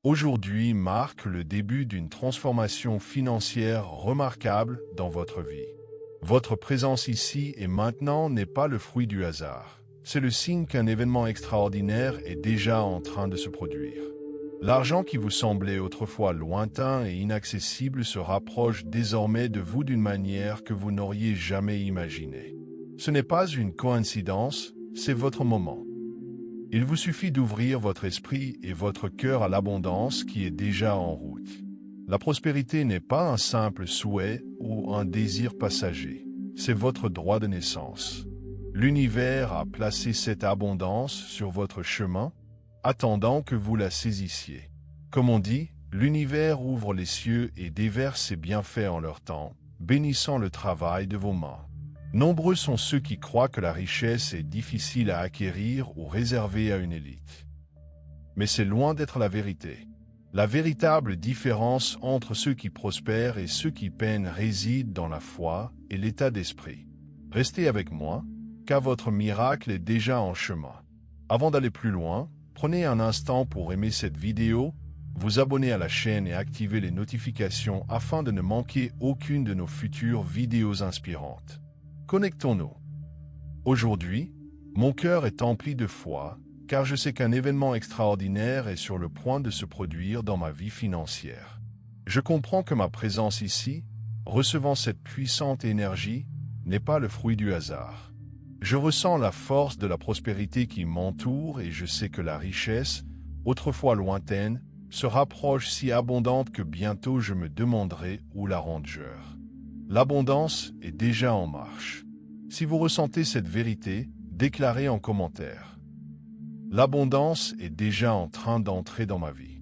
Aujourd'hui marque le début d'une transformation financière remarquable dans votre vie. Votre présence ici et maintenant n'est pas le fruit du hasard. C'est le signe qu'un événement extraordinaire est déjà en train de se produire. L'argent qui vous semblait autrefois lointain et inaccessible se rapproche désormais de vous d'une manière que vous n'auriez jamais imaginée. Ce n'est pas une coïncidence, c'est votre moment. Il vous suffit d'ouvrir votre esprit et votre cœur à l'abondance qui est déjà en route. La prospérité n'est pas un simple souhait ou un désir passager, c'est votre droit de naissance. L'univers a placé cette abondance sur votre chemin, attendant que vous la saisissiez. Comme on dit, l'univers ouvre les cieux et déverse ses bienfaits en leur temps, bénissant le travail de vos mains. Nombreux sont ceux qui croient que la richesse est difficile à acquérir ou réservée à une élite. Mais c'est loin d'être la vérité. La véritable différence entre ceux qui prospèrent et ceux qui peinent réside dans la foi et l'état d'esprit. Restez avec moi, car votre miracle est déjà en chemin. Avant d'aller plus loin, prenez un instant pour aimer cette vidéo, vous abonner à la chaîne et activer les notifications afin de ne manquer aucune de nos futures vidéos inspirantes. Connectons-nous. Aujourd'hui, mon cœur est empli de foi, car je sais qu'un événement extraordinaire est sur le point de se produire dans ma vie financière. Je comprends que ma présence ici, recevant cette puissante énergie, n'est pas le fruit du hasard. Je ressens la force de la prospérité qui m'entoure et je sais que la richesse, autrefois lointaine, se rapproche si abondante que bientôt je me demanderai où la rangeur. L'abondance est déjà en marche. Si vous ressentez cette vérité, déclarez en commentaire. L'abondance est déjà en train d'entrer dans ma vie.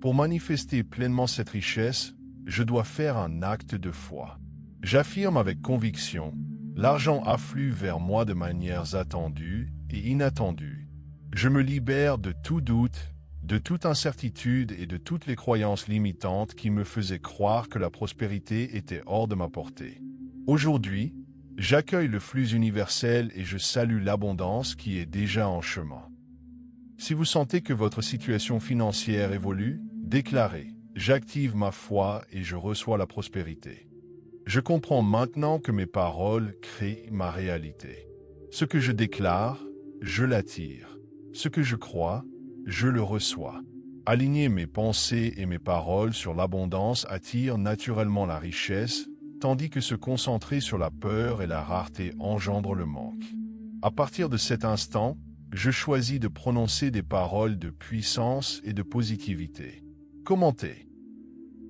Pour manifester pleinement cette richesse, je dois faire un acte de foi. J'affirme avec conviction, l'argent afflue vers moi de manières attendues et inattendues. Je me libère de tout doute, de toute incertitude et de toutes les croyances limitantes qui me faisaient croire que la prospérité était hors de ma portée. Aujourd'hui, j'accueille le flux universel et je salue l'abondance qui est déjà en chemin. Si vous sentez que votre situation financière évolue, déclarez « J'active ma foi et je reçois la prospérité ». Je comprends maintenant que mes paroles créent ma réalité. Ce que je déclare, je l'attire. Ce que je crois, je le reçois. Aligner mes pensées et mes paroles sur l'abondance attire naturellement la richesse, tandis que se concentrer sur la peur et la rareté engendre le manque. À partir de cet instant, je choisis de prononcer des paroles de puissance et de positivité. Commentez.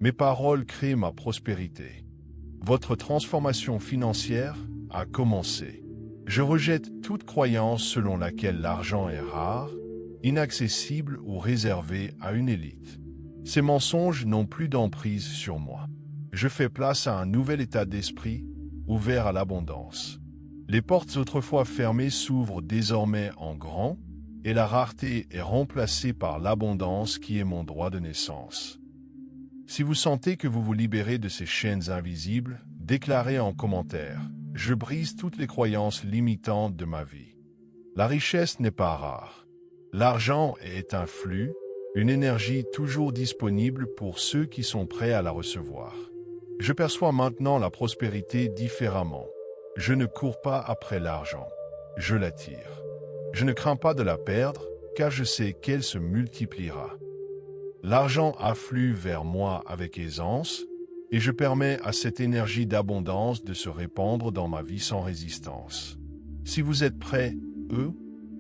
Mes paroles créent ma prospérité. Votre transformation financière a commencé. Je rejette toute croyance selon laquelle l'argent est rare, inaccessible ou réservé à une élite. Ces mensonges n'ont plus d'emprise sur moi. Je fais place à un nouvel état d'esprit, ouvert à l'abondance. Les portes autrefois fermées s'ouvrent désormais en grand, et la rareté est remplacée par l'abondance qui est mon droit de naissance. Si vous sentez que vous vous libérez de ces chaînes invisibles, déclarez en commentaire « Je brise toutes les croyances limitantes de ma vie ». La richesse n'est pas rare. L'argent est un flux, une énergie toujours disponible pour ceux qui sont prêts à la recevoir. Je perçois maintenant la prospérité différemment. Je ne cours pas après l'argent, je l'attire. Je ne crains pas de la perdre, car je sais qu'elle se multipliera. L'argent afflue vers moi avec aisance, et je permets à cette énergie d'abondance de se répandre dans ma vie sans résistance. Si vous êtes prêts,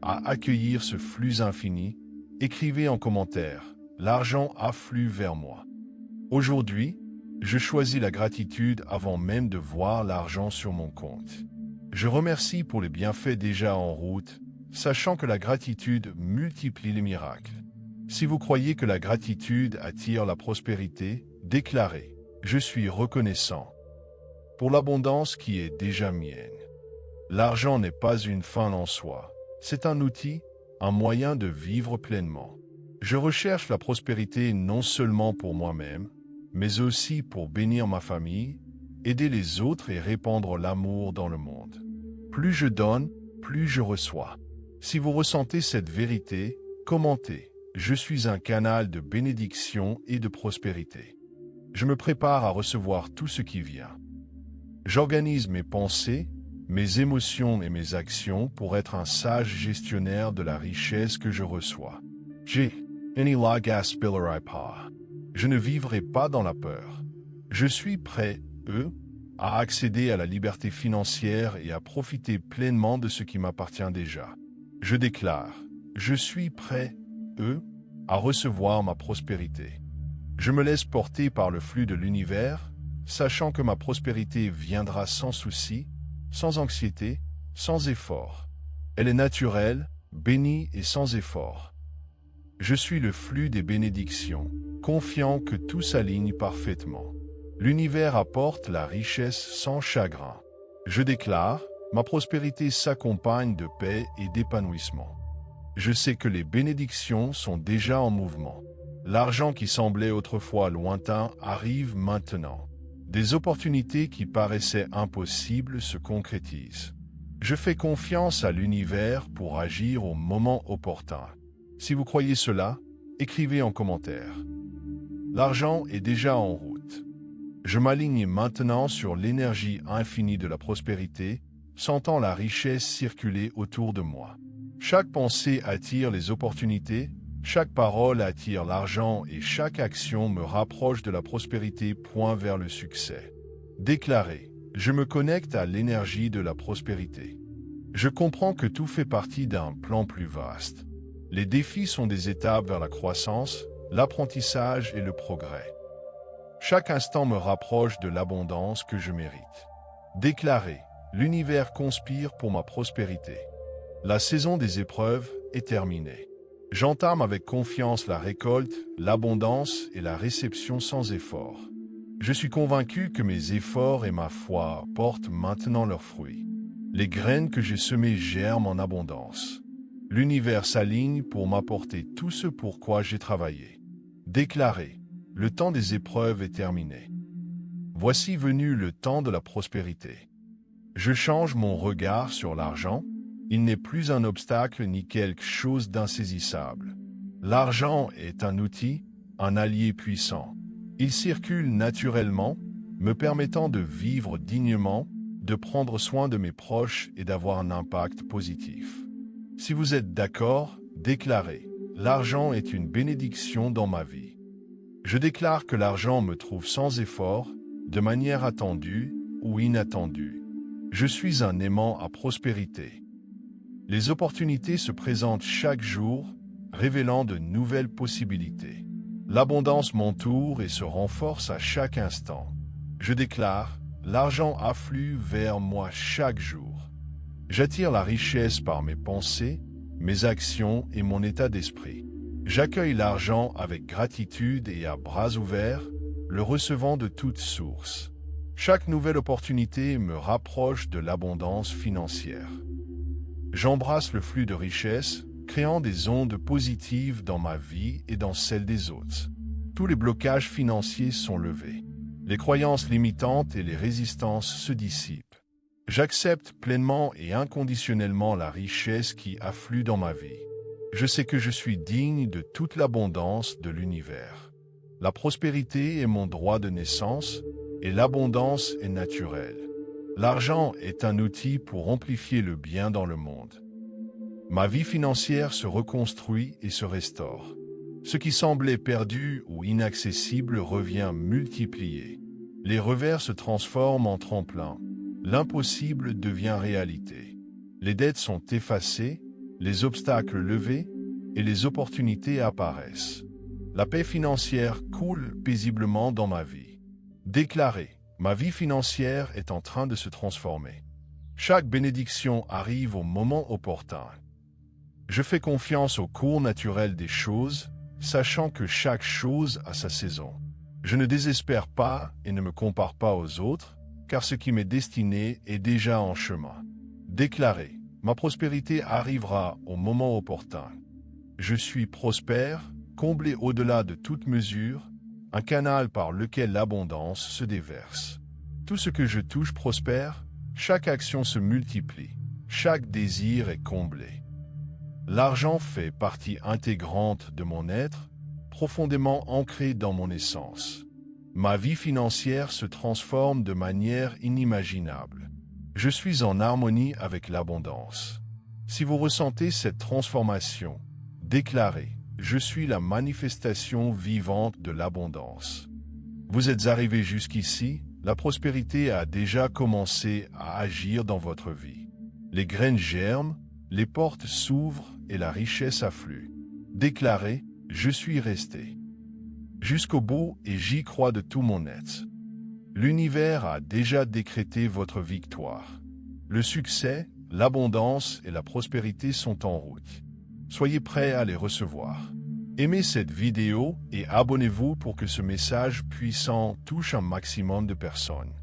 à accueillir ce flux infini, écrivez en commentaire « L'argent afflue vers moi ». Aujourd'hui, je choisis la gratitude avant même de voir l'argent sur mon compte. Je remercie pour les bienfaits déjà en route, sachant que la gratitude multiplie les miracles. Si vous croyez que la gratitude attire la prospérité, déclarez « Je suis reconnaissant » pour l'abondance qui est déjà mienne. L'argent n'est pas une fin en soi, c'est un outil, un moyen de vivre pleinement. Je recherche la prospérité non seulement pour moi-même, mais aussi pour bénir ma famille, aider les autres et répandre l'amour dans le monde. Plus je donne, plus je reçois. Si vous ressentez cette vérité, commentez je suis un canal de bénédiction et de prospérité. Je me prépare à recevoir tout ce qui vient. J'organise mes pensées, mes émotions et mes actions pour être un sage gestionnaire de la richesse que je reçois. Je ne vivrai pas dans la peur. Je suis prêt, à accéder à la liberté financière et à profiter pleinement de ce qui m'appartient déjà. Je déclare, je suis prêt, à recevoir ma prospérité. Je me laisse porter par le flux de l'univers, sachant que ma prospérité viendra sans souci, sans anxiété, sans effort. Elle est naturelle, bénie et sans effort. Je suis le flux des bénédictions, confiant que tout s'aligne parfaitement. L'univers apporte la richesse sans chagrin. Je déclare, ma prospérité s'accompagne de paix et d'épanouissement. Je sais que les bénédictions sont déjà en mouvement. L'argent qui semblait autrefois lointain arrive maintenant. Des opportunités qui paraissaient impossibles se concrétisent. Je fais confiance à l'univers pour agir au moment opportun. Si vous croyez cela, écrivez en commentaire. L'argent est déjà en route. Je m'aligne maintenant sur l'énergie infinie de la prospérité, sentant la richesse circuler autour de moi. Chaque pensée attire les opportunités, chaque parole attire l'argent et chaque action me rapproche de la prospérité pointe vers le succès. Déclaré, je me connecte à l'énergie de la prospérité. Je comprends que tout fait partie d'un plan plus vaste. Les défis sont des étapes vers la croissance, l'apprentissage et le progrès. Chaque instant me rapproche de l'abondance que je mérite. Déclaré, l'univers conspire pour ma prospérité. La saison des épreuves est terminée. J'entame avec confiance la récolte, l'abondance et la réception sans effort. Je suis convaincu que mes efforts et ma foi portent maintenant leurs fruits. Les graines que j'ai semées germent en abondance. L'univers s'aligne pour m'apporter tout ce pour quoi j'ai travaillé. Déclaré, le temps des épreuves est terminé. Voici venu le temps de la prospérité. Je change mon regard sur l'argent. Il n'est plus un obstacle ni quelque chose d'insaisissable. L'argent est un outil, un allié puissant. Il circule naturellement, me permettant de vivre dignement, de prendre soin de mes proches et d'avoir un impact positif. Si vous êtes d'accord, déclarez, l'argent est une bénédiction dans ma vie. Je déclare que l'argent me trouve sans effort, de manière attendue ou inattendue. Je suis un aimant à prospérité. Les opportunités se présentent chaque jour, révélant de nouvelles possibilités. L'abondance m'entoure et se renforce à chaque instant. Je déclare, l'argent afflue vers moi chaque jour. J'attire la richesse par mes pensées, mes actions et mon état d'esprit. J'accueille l'argent avec gratitude et à bras ouverts, le recevant de toutes sources. Chaque nouvelle opportunité me rapproche de l'abondance financière. J'embrasse le flux de richesse, créant des ondes positives dans ma vie et dans celle des autres. Tous les blocages financiers sont levés. Les croyances limitantes et les résistances se dissipent. J'accepte pleinement et inconditionnellement la richesse qui afflue dans ma vie. Je sais que je suis digne de toute l'abondance de l'univers. La prospérité est mon droit de naissance et l'abondance est naturelle. L'argent est un outil pour amplifier le bien dans le monde. Ma vie financière se reconstruit et se restaure. Ce qui semblait perdu ou inaccessible revient multiplié. Les revers se transforment en tremplin. L'impossible devient réalité. Les dettes sont effacées, les obstacles levés et les opportunités apparaissent. La paix financière coule paisiblement dans ma vie. Déclaré, ma vie financière est en train de se transformer. Chaque bénédiction arrive au moment opportun. Je fais confiance au cours naturel des choses, sachant que chaque chose a sa saison. Je ne désespère pas et ne me compare pas aux autres, car ce qui m'est destiné est déjà en chemin. Déclaré, ma prospérité arrivera au moment opportun. Je suis prospère, comblé au-delà de toute mesure, un canal par lequel l'abondance se déverse. Tout ce que je touche prospère, chaque action se multiplie, chaque désir est comblé. L'argent fait partie intégrante de mon être, profondément ancré dans mon essence. Ma vie financière se transforme de manière inimaginable. Je suis en harmonie avec l'abondance. Si vous ressentez cette transformation, déclarez « Je suis la manifestation vivante de l'abondance ». Vous êtes arrivé jusqu'ici, la prospérité a déjà commencé à agir dans votre vie. Les graines germent, les portes s'ouvrent et la richesse afflue. Déclarez « Je suis resté jusqu'au bout et j'y crois de tout mon être ». L'univers a déjà décrété votre victoire. Le succès, l'abondance et la prospérité sont en route. Soyez prêts à les recevoir. Aimez cette vidéo et abonnez-vous pour que ce message puissant touche un maximum de personnes.